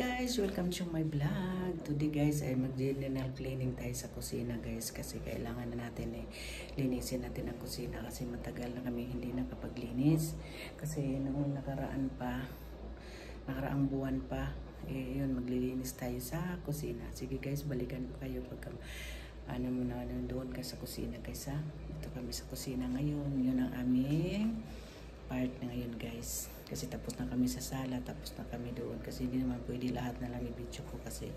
guys, welcome to my vlog. Today guys ay mag-general cleaning tayo sa kusina guys, kasi kailangan na natin linisin natin ang kusina kasi matagal na kami hindi nakapaglinis kasi noong nakaraang buwan pa yun, maglilinis tayo sa kusina. Sige guys, balikan ko kayo pagka doon ka sa kusina guys ha. Ito kami sa kusina ngayon, yun ang aming part na ngayon guys, kasi tapos na kami sa sala, tapos na kami doon kasi hindi naman pwede lahat na lang i-video ko kasi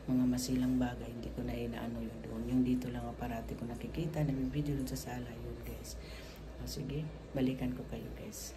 mga masilang bagay hindi ko na inaano yun doon, yung dito lang parati ko nakikita na may video doon sa sala yun guys. Sige, balikan ko kayo guys.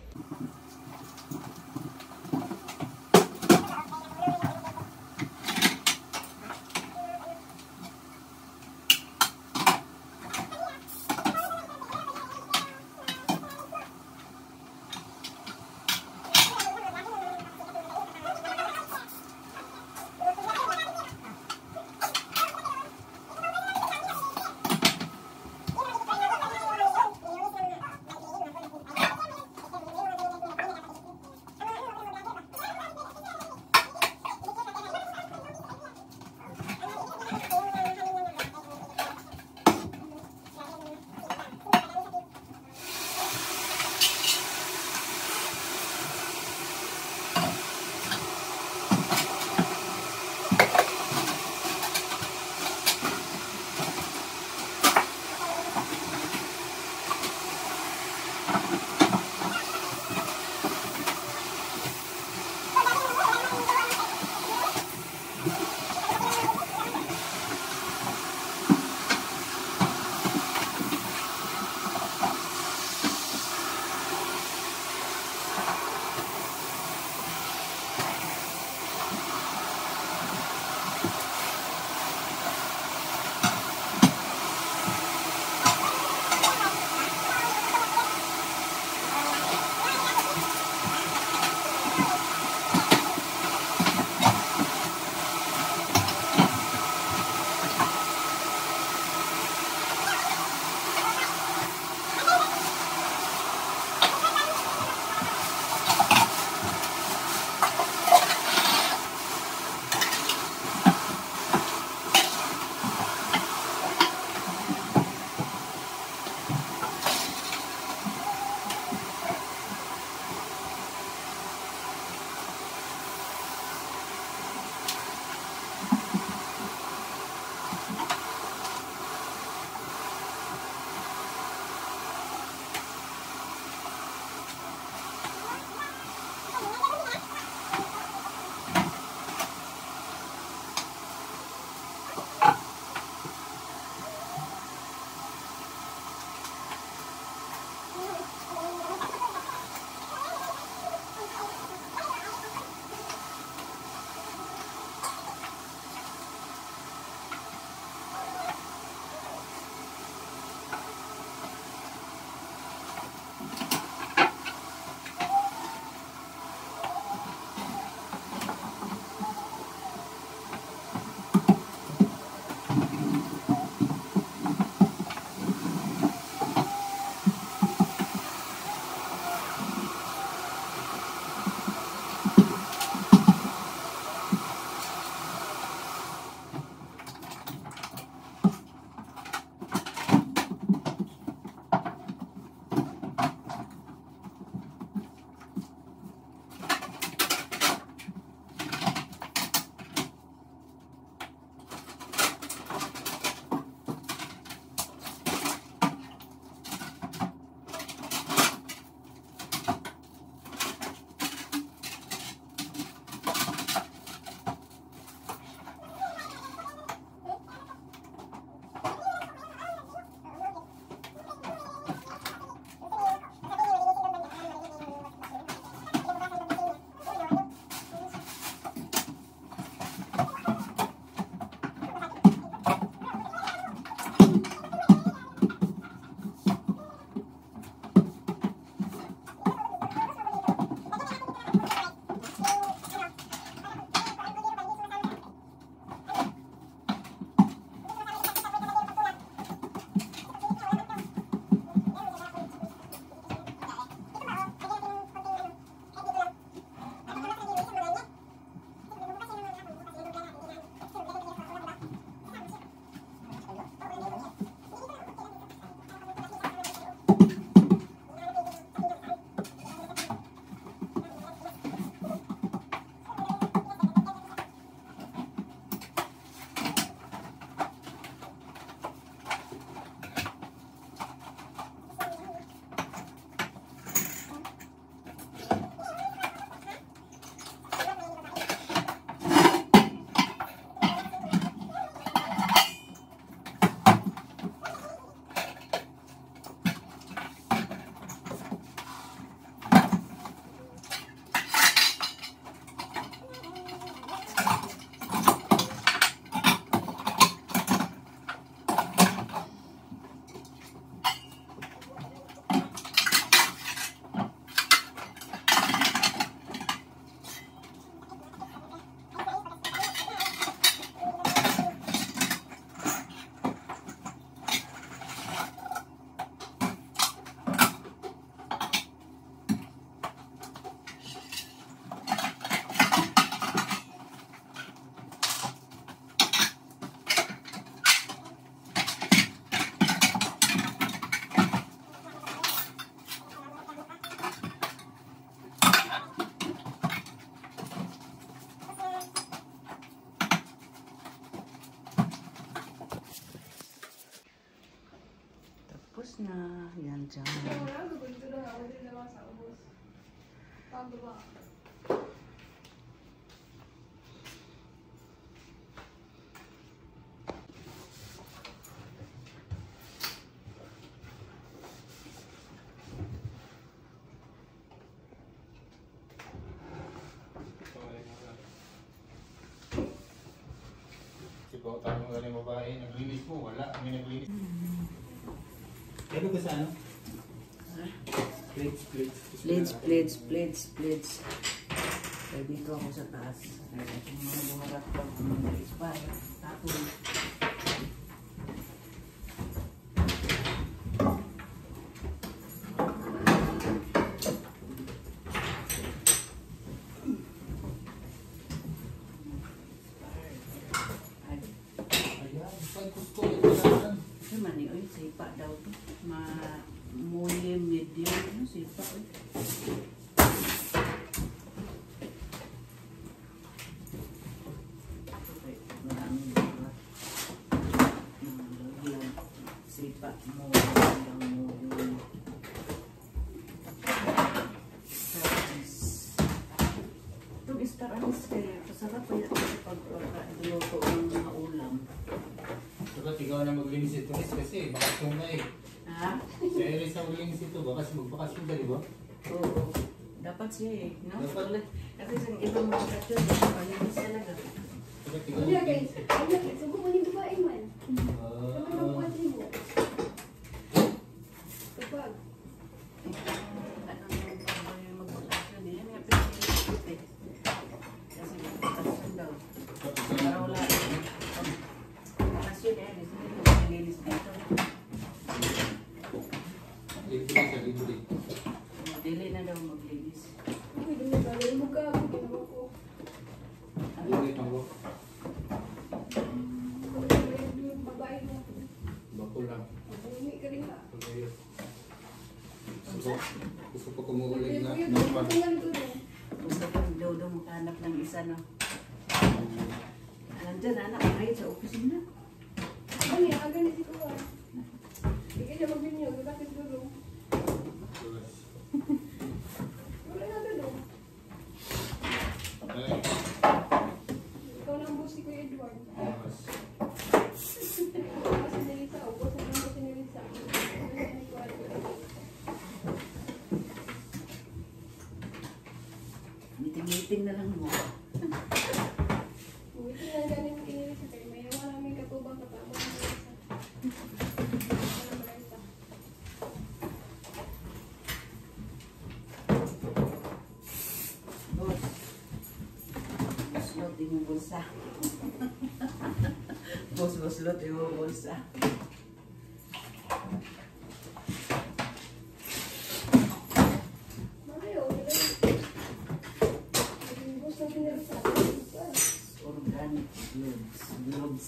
Tapos na. Yan dyan. Ikaw, tama ka rin babae. Naglinis mo, wala. May naglinis. Ano ka sa ano? Plates. Kaya dito ako sa taas. Yung mga buharat ko, mga expire. Tapos, sipa daw to. Muli medium. Ano sipa? Maraming buhat. Sipa. Muli lang muli. Itong star anise kaya kasarap pa yan pag luto ng mga ulam. Dapat ikaw na maglinis ito kasi bakasyon na eh. Ha? Si Iris ang maglinis ito ba? Kasi magbakasyon ka, di ba? Oo. Dapat siya eh. No? Dapat. Kasi sa ibang mga bakasyon, malinis talaga. Dapat ikaw Iya guys, iya guys, subuh mo ni babae man. Ah. Sama ng kuwan mo. Kapag, Ano yung magbakasyon eh. Yan nga pinag-iisip eh. Kasi magbakasyon daw. Para wala. Bakasyon eh. Malinis dito. Libre siya, libre. Dili na daw maglinis. okay, dumi ba? May muka ako, ginawa ko. Libre pang work. Yung babae mo. Bako lang. Bumi ka rin ha. Gusto ko kumuulit na. Yung patungan ko rin. Gusto ko daw makahanap ng isa no. Nandyan anak, ngayon sa opisina. Ano yan? Ang ganit ko ha. Hindi ka siya magbinyo. Bakit dulong? Wala na dulong. Ikaw na ang boss ni Kuya Edward. Kasi nilisa. O boss na ang boss ni Nilisa. Meeting na lang mo. Buti na galing ni Nilisa. Kaya may wala namin katubang katama ni Nilisa. Wala Marisa. Boss. Slot yung bulsa. Boss, slot yung bulsa. Mayo, yung boss na Nilisa. Organic gloves.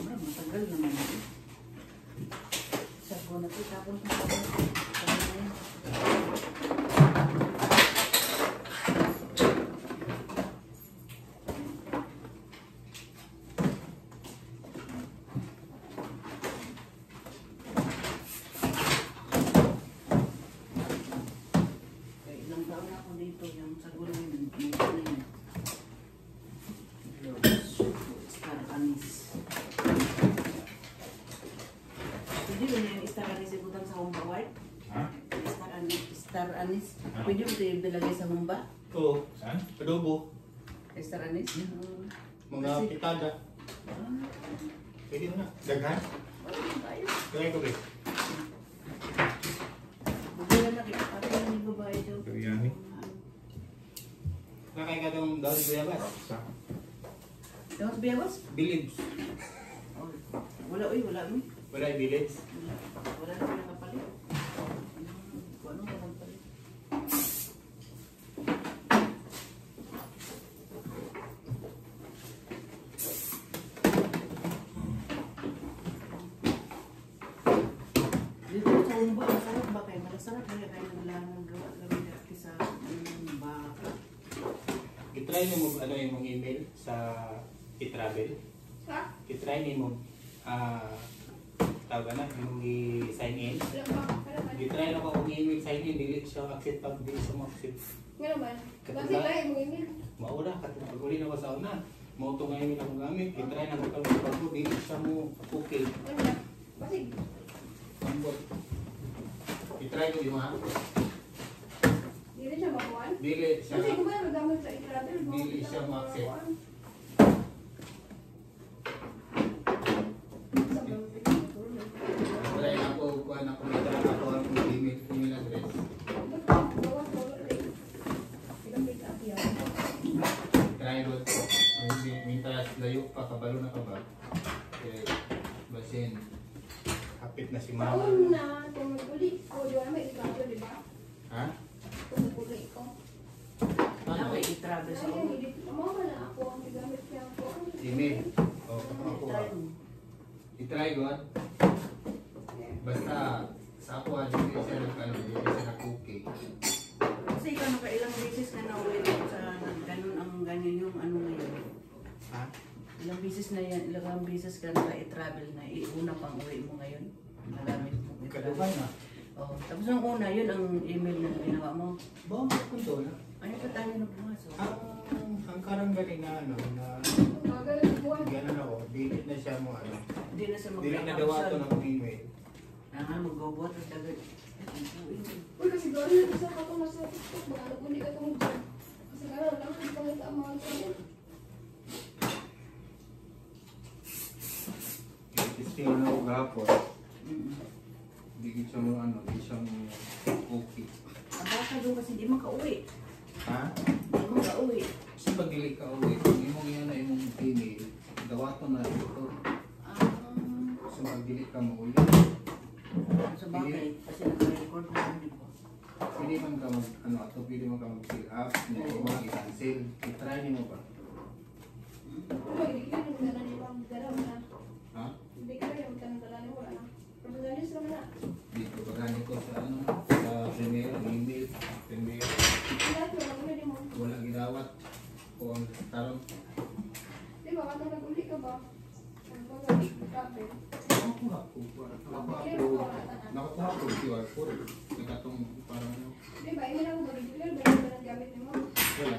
Matagal naman ito. Sago na ito. Tapon ko na ito. Ilang taon na ako dito. Yung sago na yun. Star anise. Pwede ba yung star anise ibutang sa humba, White? Ha? Star anise. Pwede ba ito ilagay sa humba? Oo. Saan? Adobo. Star anise? Mga Kasi- pitada. Pwede mo na. Daghan? Try ko ba? Bugyan na nakikipati yung babae daw. Biryani. Nakay ka daw dahil buyabas. Dapat biyabas? Village. Wala, uy, wala, uy. Wala yung village. Wala na kami nakapalit. Kung ano walang palit. Dito sa umba, ang sarap ba kayo? Malasarap ba kayo naglangan gawa kami dati sa baka? I-try mo ano yung mong email sa i-travel. Ha? I-try mo tawag na, yung i-sign in. Walang baka ka naman. Di-try na ko kung i-sign in, dili siya accept pag di siya ma-accept. Nga naman. Katulad? Bakit lahat mo email? Maura, pag uli na ko sa una, mauto nga yung akong gamit, i-try na ko kung pag dili siya mo okay. Ano ba? Basig. Ambot. I-try ko yung ha. Di rin siya makuhaan. Dili siya, Kasi kung ba nagamit sa i-travel, dili siya ma-accept. Try na ko, kuha na ko, i-try na ko ang email address. Try road ko. Mintas layo pa, kabalo na ka ba? Basin. Kapit na si mama. Taon na, kung mag-uli ko, di ba may i-travel, di ba? Ha? Kung mag-uli ko. Ano? Ako i-travel sa Ay, ulo. hindi. Mama na ako ang gamit niya ako. Email. O, ako ha. I-try God. Basta sa ako ha, hindi siya nag-cookie. Kasi ikaw nakailang beses na nauwi dito sa ganun ang ganyan yung ano ngayon. Ha? Ilang beses na yan, ilang beses ka naka-travel na iuna pang uwi mo ngayon. Nagamit mo. Kadugan na. Oh, tapos ang una, yun ang email na ginawa mo. Bakit kung doon? Ano pa tayo na pumasok? Ang karanggaling na ano, na Magaling buwan. gano'n ako, delete na siya mo ano. Hindi na siya Delete na daw ito ng email. Mag-go-bot at agad. Uy, kasi gano'n na isa ka itong nasa TikTok. Baka nag-uli ka itong dyan. Kasi gano'n lang, hindi pangit ang mga channel. Still na ako gapon. Hindi siya mo ano, hindi siya mo cookie. Ang baka doon kasi di makauwi. Ha? Di makauwi. Kasi pag delete ka uwi, kung imong yan na imong email, gawa to na ito. So pag delete ka mo ulit. Sa bagay, kasi nag-record na yun, di ba? Pwede man ka mag, ano, ato, pwede man ka mag-fill up, na imong i-cancel. I-try niyo mo ba? Uy, hindi ka yung gano'n yung mga galaw na. Ha? Hindi ka yung tanong-talan mo wala na. Professionalist naman na. Dito ba gani ko sa ano, sa Gmail, email, Gmail. Lahat mo, wala din mo. Wala ginawat. O ang tarong. Di ba, katong nag-uli ka ba? Ang mga travel. Nakuha ko. Nakuha ko QR code. Nagkatong parang ano. Di ba, hindi na ako mag-declare ba yung ganang gamit ni mo? Wala.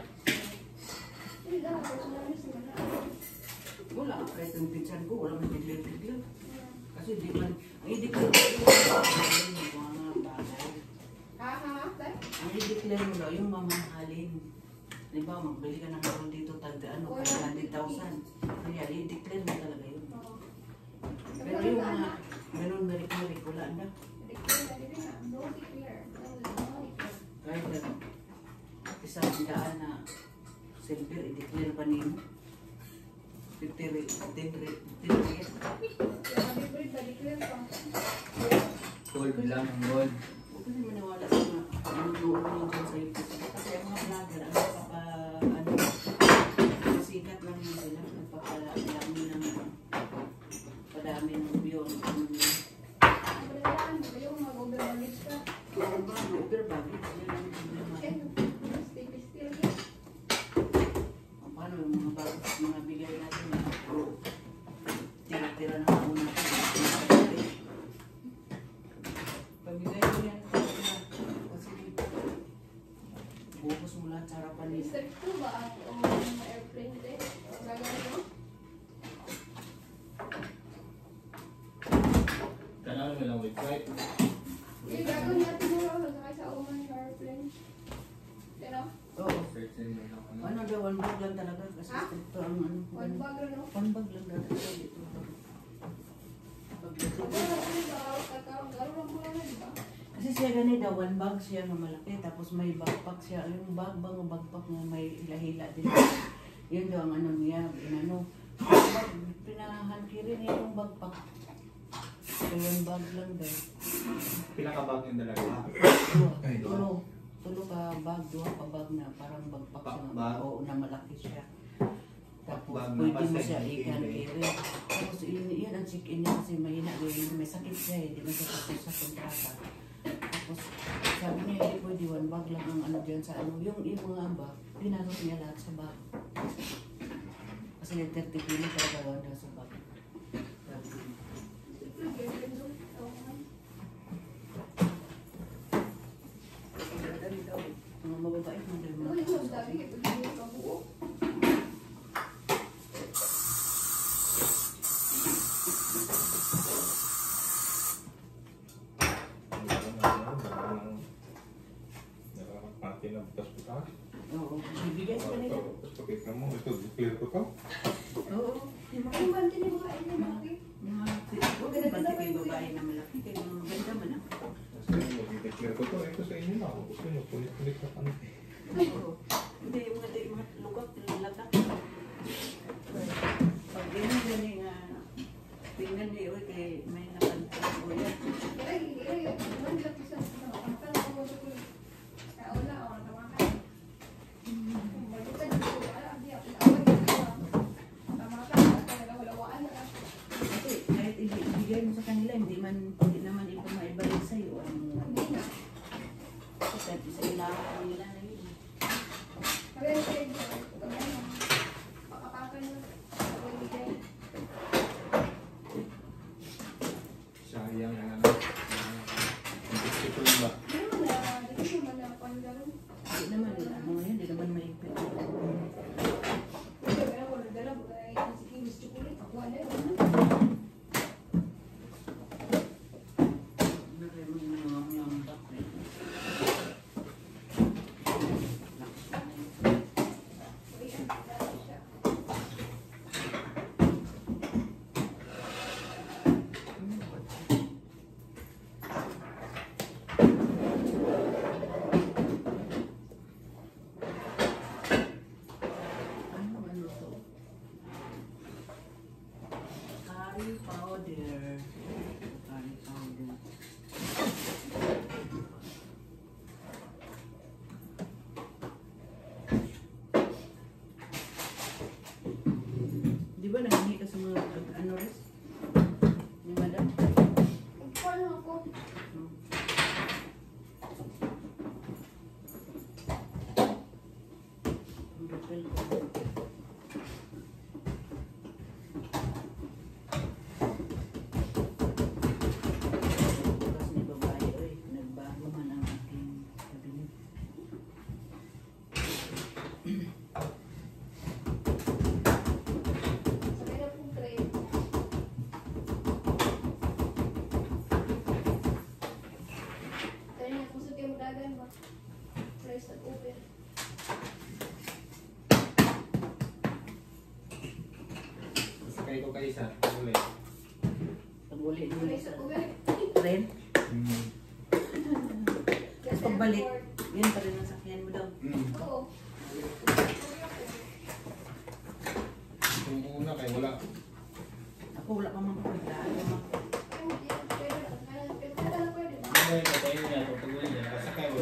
Hindi na, personalist naman na. Wala. Kahit yung pinsan ko, wala man bigla-bigla. Hmm. Kasi di man, ang i-declare mo yung mga bagay. Tay? Ang i-declare mo daw yung mamahalin. Di ba, magbili ka ng karoon dito, tagda ano, 100,000. Kaya i-declare mo talaga yun. Oo. Pero yung mga ganun merik-merik, wala na. Declare na din na. No declare. No declare. Kahit na isang daan na silver, i-declare pa niyo. 50 riyal. Kaya mag-declare ba, declare pa. Gold lang ang gold. Huwag kasi maniwala sa mga panunuod niyo dyan sa YouTube. Kasi ang mga vlogger, ang sikat lang yun sila. Nagpapadami ng padami ng view. Padalaan mo, yung mga overmanage ka. Kung ba, over bagay, yan ang problema. Eh, still yan. Paano yung mga bagay, mga bigay natin na tira-tira na ako natin. Pabigay ko yan kasi buhos mo lahat sa harapan nila. Mr. Ito ba ang mga airplane din? Ang gagawin mo? Kailangan mo lang website. Yung gagawin natin mo lang sa Oman yung airplane. Pero, Oo. Search din mo lang ano. Ano daw, one bag lang talaga. Kasi Ha? ito ang ano. one bag rin, no? One bag lang talaga dito. Kasi siya ganito, one bag siya na malaki, tapos may backpack siya. Yung bag bang backpack na may hila-hila din. Yun daw ang ano niya, inano. Pinahankirin niya yung backpack. So one bag lang daw. Pila ka bag yung dalaga? Ay, Tulo ka bag, duha ka bag na parang backpack siya. Bag? Oo, na malaki siya. Tapos Bag na pwede mo basta siya hindi i-carry. Tapos yun ang check-in niya kasi mahina gawin. May sakit siya eh, di ba siya tapos sa kontrata. Tapos sabi niya hindi pwede one bag lang ang ano dyan sa ano. Yung mga bag, pinalot niya lahat sa bag. Kasi yung 30 kilo talaga wala sa bag. Sabi niya. Tingnan mo, ito, clear ko to. Oo. Yung bante ni mga ini malaki. Huwag ka na kay babae na malaki. Kaya mga maganda man ah. Sa inyo, i-declare ko to. Ito sa inyo na. Gusto nyo, pulit-pulit sa kanila. Oo. Hindi, mga lugak, latak. Pag gani nga, tingnan niyo kay may nakanta ko yan. Kasi kahit ibigay mo sa kanila, hindi naman iba maibalik sa'yo. Kasi sa ilahan nila na yun. Sayang na ano. Ito yung ba? Hindi naman, ano ngayon, hindi naman maipit. Curry powder. Di ba nanghingi ka sa mga ano res? Ni madam? Ang repel ko. Bukas ni babae, oy, nagbago man ang aking kabinet. Sakay ko kayo isa. Uli. Pag-uli mo sa tren. Tapos pagbalik, yun pa rin ang sakyan mo daw. Yung una kayo wala. Ako wala pa mga pagdaan. Ano yung patayin niya? Pag-uli niya. Kasakay ko.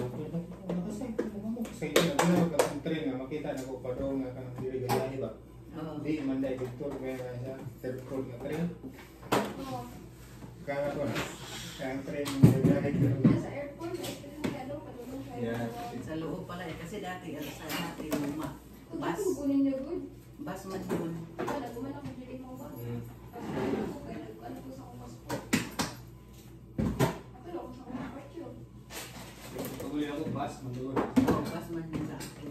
Nakasay ko mo. Kasi yun, ako na magkakang train nga. Makita na ko pa daw nga kanang diri gayahe ba? Hindi, manday Victor kaya na siya. Third floor nga train. Kaya ko na. Kaya ang train nga gayahe ko. Yeah. Sa loob pala eh. Kasi dati, sa dati, luma. Bus. Bus man yun. Pag-uli ako, bus, mandoon. Bus man yun sa akin.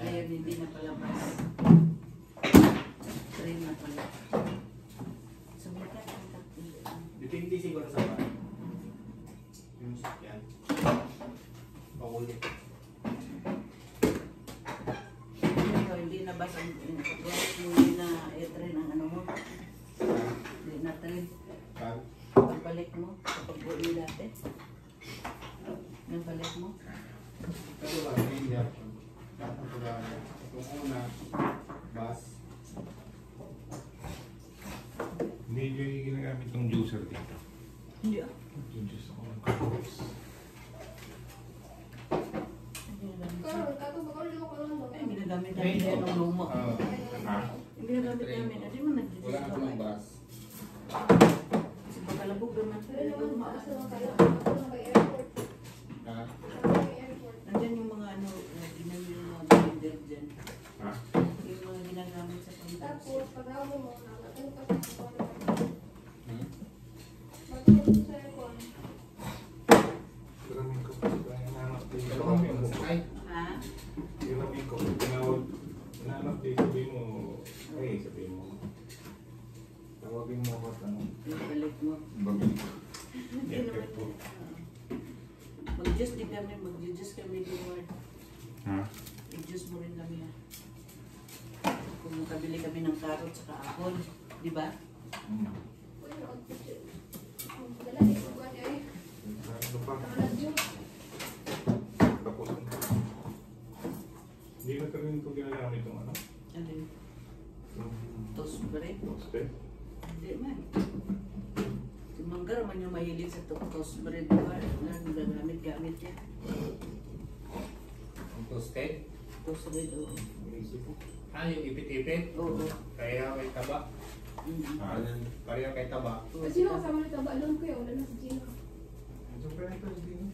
Ngayon hindi na pala bus. Train na pala. Sumikat ang taktikan. Depende siguro sa ba? Yung sakyan. Pag-uli. Ikaw, hindi na bus ang hindi na train ang ano mo. Hindi na train. Pagbalik mo, pag-uli dati. Nang balik mo. Pero ba, hindi ako. Kung una, bus. Hindi nyo yung ginagamit ng juicer dito. Hindi ah. Yung juice ako ng carrots. Ay, ginagamit namin yan ng luma. Ha? Yung ginagamit namin, hindi mo nag-juice Wala ako ng bus. Kasi pagkalabog naman sa luma. Ha? Nandyan yung mga ano, ginamit yung mga blender dyan. Ha? Yung mga ginagamit sa pang-juice. Tapos, pag-awin mo, nakatulog ka sa Hmm? matulog sa aircon. Ginamin ko. Nanap din Pero ko. kami yung sakay. Ha? Ginamin ko. Tinawag. Nanap din. Sabihin mo. Ay, sabihin mo. Tawagin mo ako at ano. Yung balik mo. Babalik ko. Hindi naman. Mag-juice din kami, mag-juice kami din. Ha? I-juice mo rin kami. Kung nakabili kami ng carrot sa apple, di ba? Uy, nakapagpicture. Ang paglalaki ko ba niya eh. Ano pa? Nakalag yun. Tapos na. Hindi na rin ito ginagamit itong ano? Ano yun? Toast bread? Toasted? Hindi man. Si Manggar man yung mahilig sa toast bread, di ba? Nagagamit-gamit yan. Ang toasted. Toast bread, oo. Ah, yung ipit-ipit. Oo. Kaya may taba. Kaya kay taba. Sino kasama nito ba? Alon ko yun. Wala na si Gino. Siyempre ito, hindi na.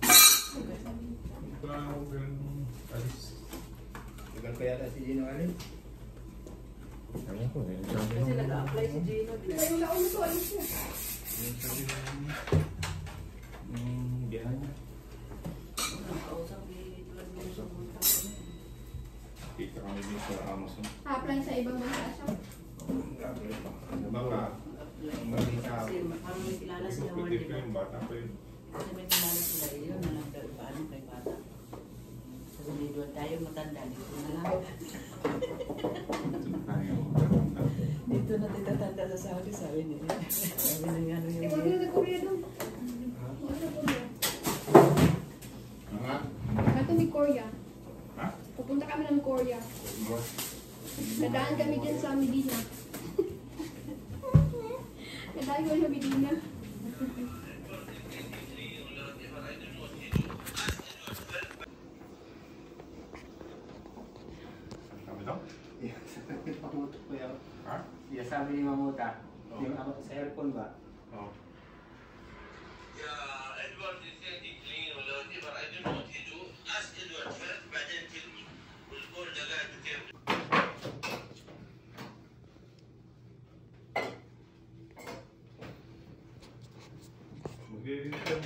Sabi niya. Ito na ako ganun alis. Tagal ko yata si Gino Alin. Ewan ko eh. Sabi Kasi nag-a-apply si Gino, di ba? Kaya yung nauna to, alis niya. Sabi na biyahan niya. Nakausap ni Tulan mo sa buntang ko na. Kita kami din sa Amazon. Ha-apply sa ibang bansa siya. Baka. Kasi parang may kilala sila Pwede Ward, di pa ba? yung bata pa yun. Kasi may kilala sila, yun na lang daw, paano kay bata. Kasi may doon tayo matanda, dito na lang. Tayo. Dito na titatanda sa Saudi, sabi niya. Sabi na ano Eh, yung wag na nag-Korea doon. Wag na Korea. Mga. Nato ni Korea. Ha? Pupunta kami ng Korea. Nadaan kami dyan sa Medina. Nadaan kami sa Medina. Kami daw? Pamuto ko yan. Ha? Iya sabi ni Mamuta. Yung ako sa aircon ba? Oo. يا ادوارد الثاني كلين ولا whatever I don't know what he do ask Edward first بعدين tell me والكل ده قاعد بكام Mag-i-return.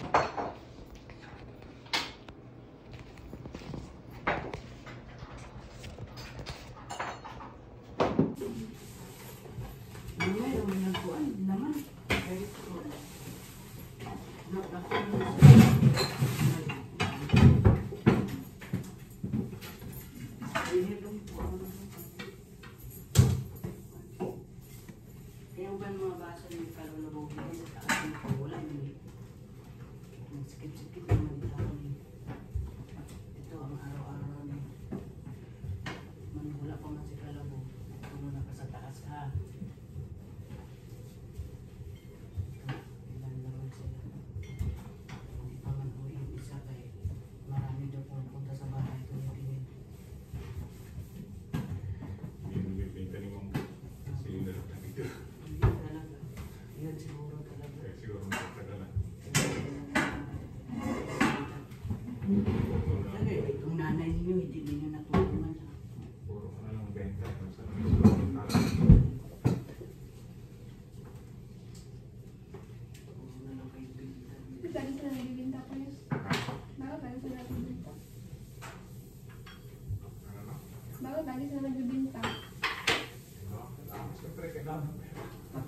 Mamaya naman nagkuhan, naman. Very cool. Kaya ba mga baso yung kalulubugin sa ating paulan eh. Sikip-sikip naman taon eh. Ito ang araw-araw na manhula pa man si Kalabo. Kung naka sa taas ka. Ilan naman sila. Hindi pa man uwi yung isa kay marami daw pumunta sa bahay tuloy-tuloy. Binibenta ni Mong sino na lang dito. Hindi talaga. Yan siguro talaga. Kaya siguro magkakadala. Talaga, itong nanay ninyo, hindi ninyo natulungan. Puro ka na lang benta. Kung saan ang gusto mo talang. Puro na lang kayo binta. Lagi sila nagbibinta pa yun. Bakit lagi sila nagbibinta? Ano na? Bakit lagi sila nagbibinta? Siyempre, kailangan.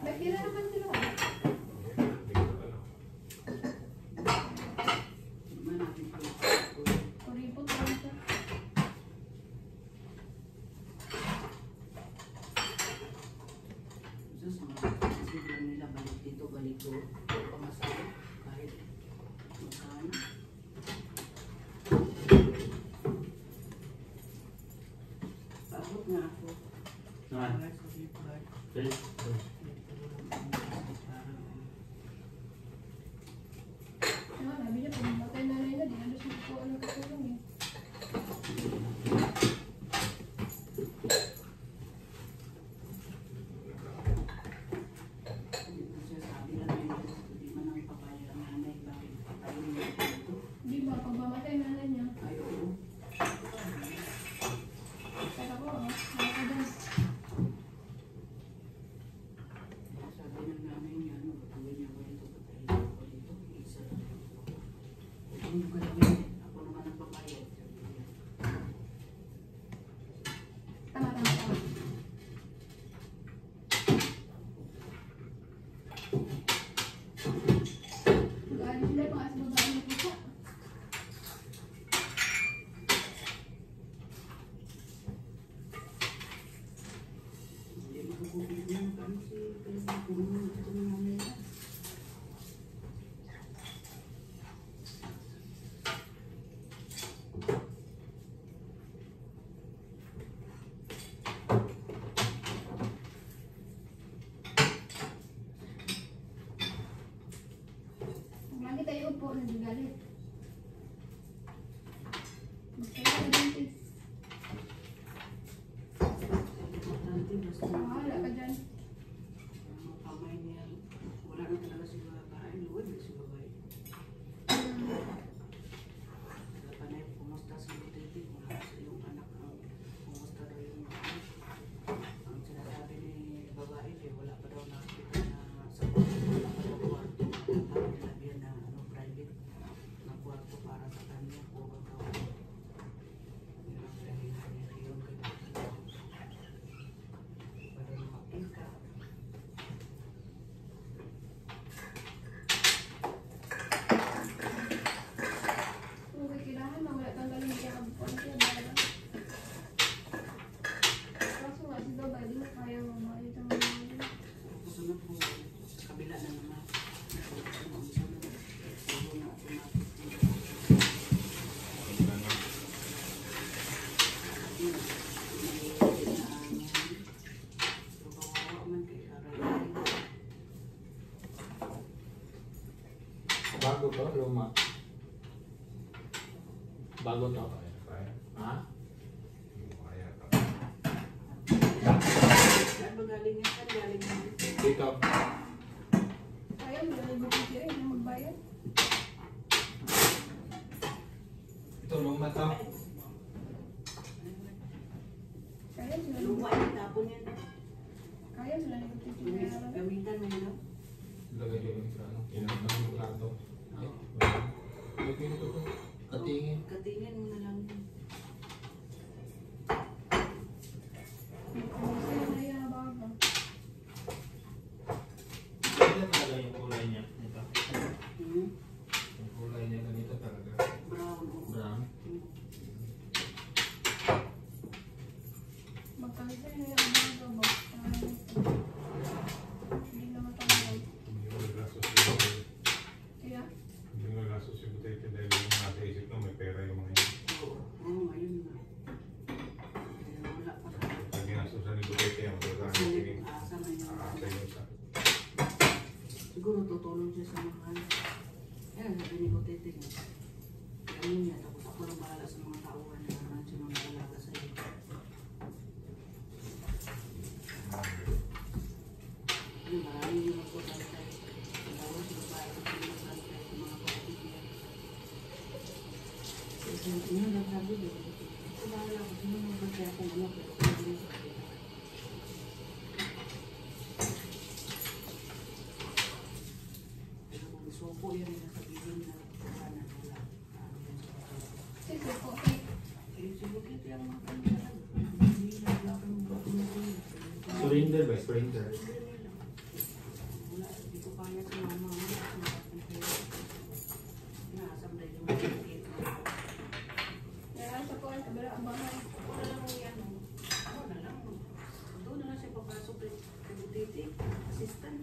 May pira naman sila. Tignan natin pala. Kuripot lang siya. Sus, siguro nila balik dito, balik doon. Pamasahe, kahit magkano. Paabot nga ako. Naman. Para sa flipkart. Ano, sabi niya, pag matay nanay na, di na siya kukuha ng katulong eh. Kasi sabi lang nila, hindi man ang papaya ang nanay, bakit patayin niya ito? Di ba, pag mamatay nanay niya, Ay, oo. kaya ako, ano ka dyan? Bago to, luma. Bago to. Kaya. Ha? Kaya. Saan ba galing yan? Saan galing yan? Dito. Kaya mo na butiki rin na magbayad. Ito luma to. Kaya sila Luma yung tapon yan. Kaya sila na butiki na Gamitan mo yun. Lagay yun sa ano. Inang ng plato. Ay. Lagay nito to. Katingin. Katingin mo na lang yun. Kaya na yung bago. Ito talaga yung kulay niya. Ito. Hmm? Yung kulay niya ganito talaga. Brown. Brown. Magkalita na yung bago ba? Hindi na matanggal. Hindi mo naglasos yung butete. Kaya, Hindi mo naglasos yung butete dahil yung nasa isip mo may pera yung mga yun. Oo, ngayon na. Kaya wala pa ka. Pag ginasusan yung butete, ang talaga ang kinig. Asa na yun. Aakay yung sa. Siguro tutulong siya sa mga ano. Yan, sabi ni Butete niya. Ano niya, tapos ako lang bahala sa mga tauhan na naman siya mga alaga sa iyo. Yung maraming yung magpapantay. Tapos yung bahay ko pinapantay sa mga kapatid niya. Kasi yun ang sabi niya. Ako bahala ko, sino magbantay akong anak. Pero sabi niya sa kapatid. Pero kung suko yan ay nasabihin na wala. sige po. Okay. Eh, si Butete ang mga kanila. Hindi na wala kang mga Surrender ba? Surrender. wala, di ko kaya sa mama. Nasam dahil yung mga kit. Kaya sa po ang kabila ang bahay. Ako na lang ang yan. Ako na lang. Doon na lang siya papasok kay Butete. Assistant.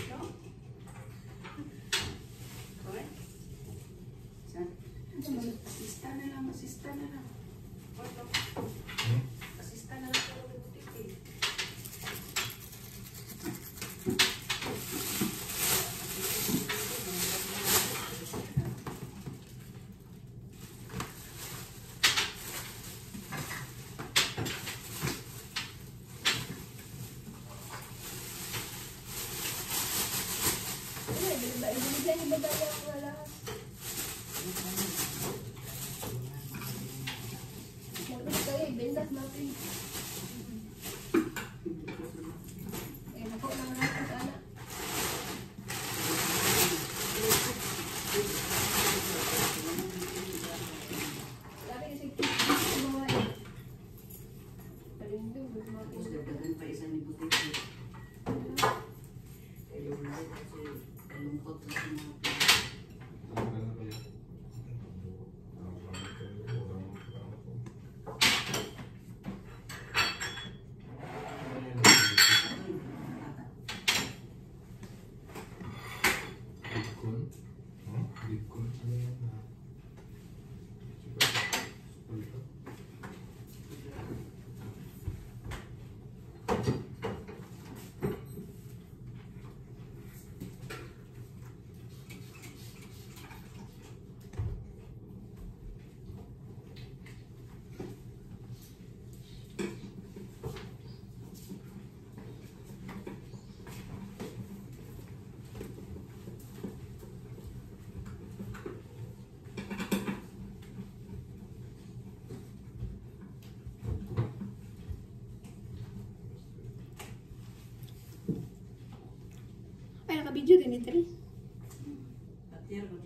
No? Correct? Saan? Assistant na lang. Assistant na lang. Ordo. Assistant na lang pero kay Butete. Ibigay ni Bagay ang wala. Magkano kayo, bendas natin. Nako lang natin sa anak. Lagi kasi babae. Palindog, Tapos magmati. dagdagan pa isa ni Butete. Kaya wala kasi kalungkot sa mga Ano na kayo? Bikon? Bikon? Ano yan? Ito. Ay, naka-video din ito rin. Patier ko.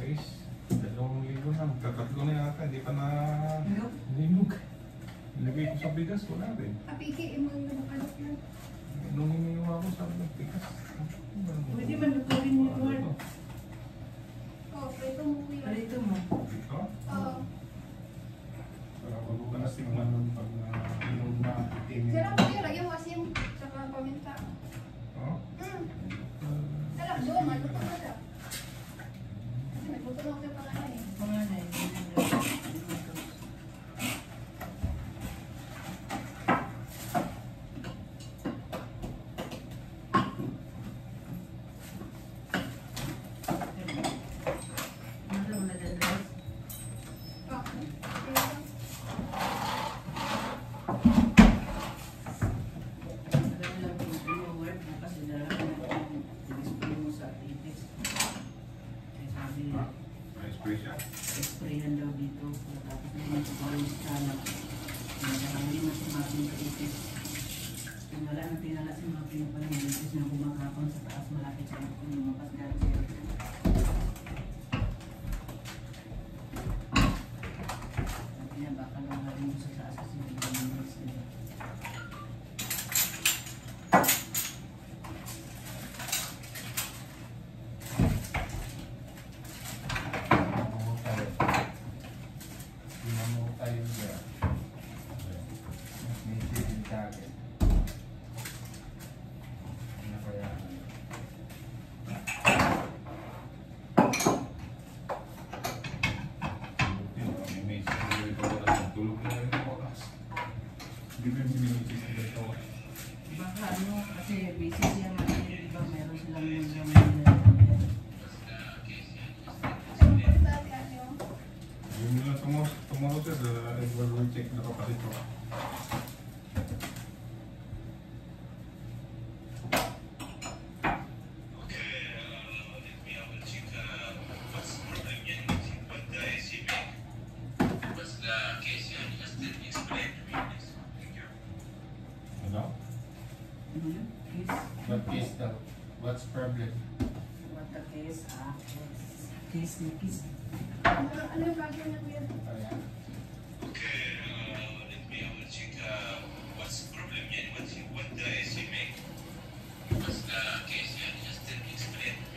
2,000 na. Tatatlo na yata, hindi pa na linog. Nilagay ko sa bigas, wala rin. Apiki, mo yung nakalap na. Nung iniwa ko sa bigas. Pwede man lutuin mo yung Oo, pwede mo kuya. Palito mo. Dito? Oo. Para wag ko na tingnan nun pag inom na itim. Sarap kuya, lagyan mo asin. Saka paminta. Oh? Alam, doon, maluto ka siya. Kasi nagluto na ako yung pangalan eh. Panganay. Special. Sprayan daw dito. Tapos naman sa bawang sana. Hindi na sumating sa itis. Kung wala nang tinala si mga pinupalang itis na kumakapang sa taas malapit sa kung lumapas na siya. Kaya baka lang mo sa taas kasi hindi naman sila. Baka ano, kasi busy siya natin, di ba? Meron silang yung Yun lang tomorrow sir, will check na kapatid ko. Ano? What case daw? What's problem? What the case? Case ni kiss. Ano yung gagawin na kuya? Ayan.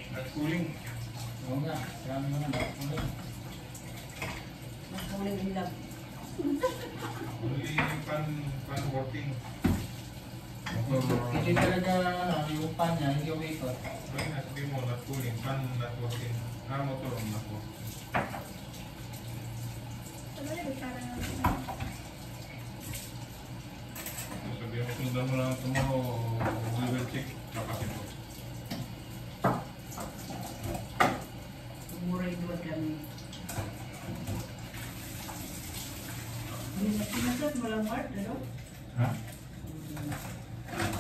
At cooling. Oo nga, marami naman at cooling. Mas kuling ilag. Only pan working. Hindi talaga yung pan niya, hindi umikot. Ay, nasabi mo, not cooling, pan not working. Motor not working. Ano yung bitara na So, sabihin mo, sundan mo lang tomorrow, we will check kapatid ko. Umuray doon kami. Pinasat mo lang Mark, ano? Ha?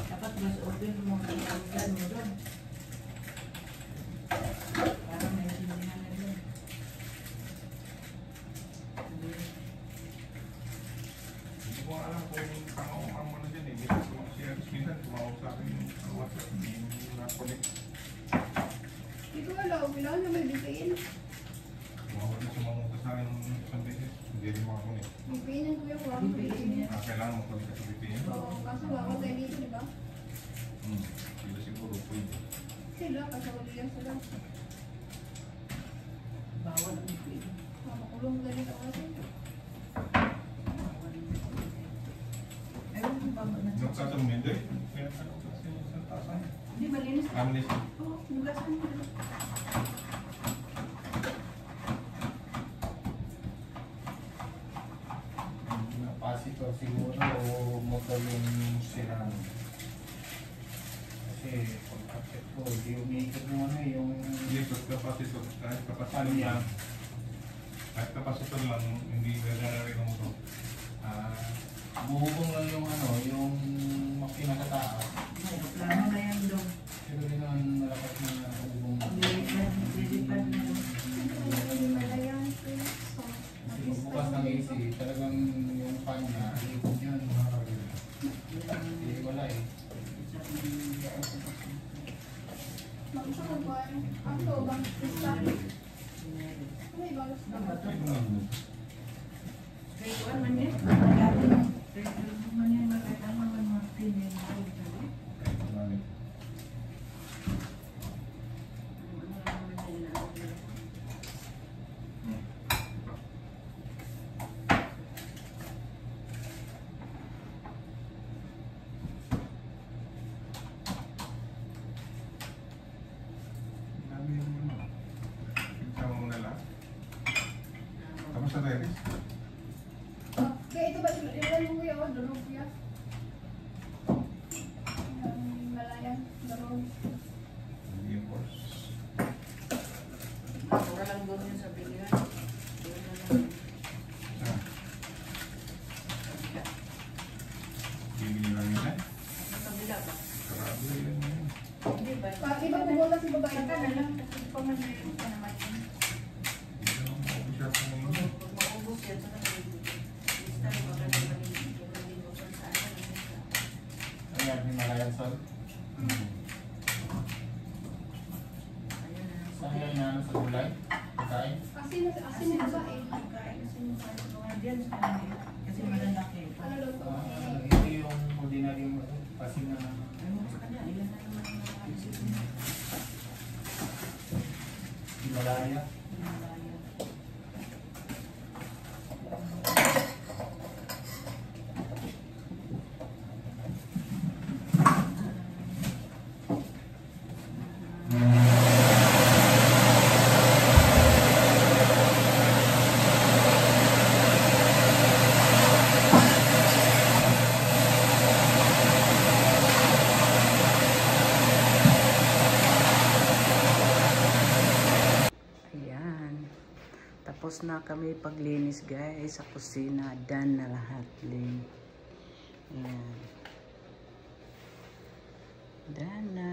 Dapat mas open mo ang organ mo doon. Para may sindihan na doon. Hindi ko alam kung pangawang mo na dyan eh. Hindi ko siya minsan tumawag sa akin yung WhatsApp, hindi na-connect. Hindi ko alam, kailangan na may bigayin. Tumawag na sumamunta sa akin ng isang beses, hindi rin makakonect. Bigayin ko yung wala. Bigayin niya. Kailangan mo connect sa VPN. Oo, kaso wala tayo dito, di ba? Sila siguro pwede. Sila, kasawaliyan sila. Bawal ang pwede. Makulong ganito kasi. Ewan ko ba na? Yung sa itong hindi, kaya ano kasi sa tasan. Hindi malinis. Amnesty. Oo, nugasan mo. Napasitor siguro o motor yung sirang. Kasi pag-accept ko, di umikot yung ano yung... Yes, kapasitor. Kahit kapasitor Ano yan? lang. Kahit kapasitor lang, hindi gagana rin ang motor. Buhubong lang yung ano, yung pinakataas. Plano na yan doon. Pero rin naman malakas na hubong. Lilipad na doon. Malayan, please. So, Kasi pagbukas ng AC, talagang yung fan niya, ikot yun. Hindi wala eh. mag-isa ko ba? Ako, bang isa? alas na. Grade 1 man yan. Grade 2 man yan. Magkatama man mga cleaning. Tapos na tayo. Kaya ito ba, ilan mo kuya, o, durog kuya? Malayan, durog. Reinforce. Mura lang doon yun sa bilihan. Doon na lang. Bibili lang yun eh. Sa kabila ba? Sarado yun yun. Hindi ba? Di ba pumunta si babae? Saka na lang. Kasi pa man meron ka naman yun. Hindi naman maubos siya sa mga. Pag maubos yan, saka lista rin baka naman yung sa ano. Ayan, Himalayan salt. Ayun na. Saan yan na ano sa gulay? Pagkain? Asin na babae. Pagkain kasi yung mga dyan sa kanila. Kasi malalaki. Ano daw to? Ito yung ordinary mo. Pasin na Ano sa kanya? Ilan na naman ang nakakasip niya? Himalaya. Himalaya. Ayan. Tapos na kami paglinis guys sa kusina. Done na lahat. Ayan. Done na.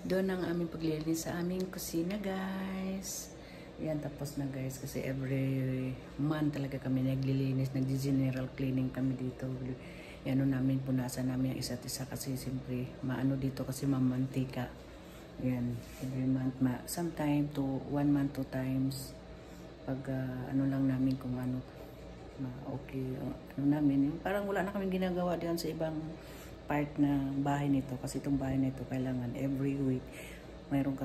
Doon ang aming paglilinis sa aming kusina, guys. Yan, tapos na guys. Kasi every month talaga kami naglilinis. Nag-general cleaning kami dito. Yan namin, punasan namin ang isa't isa. Kasi siyempre, maano dito kasi mamantika. Yan, every month. Sometime to 1 month, 2 times. Pag ano lang namin kung ano, okay, ano namin. Parang wala na kaming ginagawa diyan sa ibang part na bahay nito, kasi itong bahay nito kailangan every week mayroon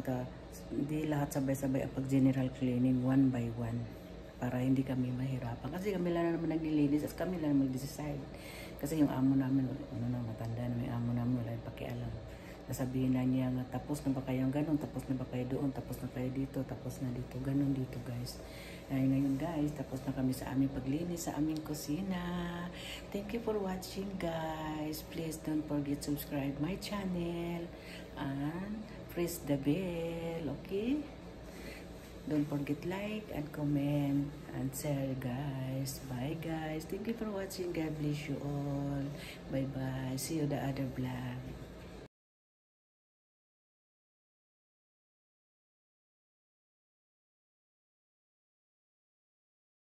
hindi lahat sabay-sabay ang pag general cleaning 1 by 1 para hindi kami mahirapan, kasi kami lang naman naglilinis at kami lang mag-decide, kasi yung amo namin ano na, matanda na, may amo namin wala yung pakialam, nasabihin na niya nga tapos na ba kayong ganun, tapos na ba kayo doon, tapos na kayo dito, tapos na dito, ganun dito guys. Ay, ngayon guys, tapos na kami sa aming paglinis sa aming kusina. Thank you for watching guys. Please don't forget to subscribe my channel and press the bell, okay? Don't forget like and comment and share guys. Bye guys. Thank you for watching. God bless you all. Bye bye. See you the other vlog.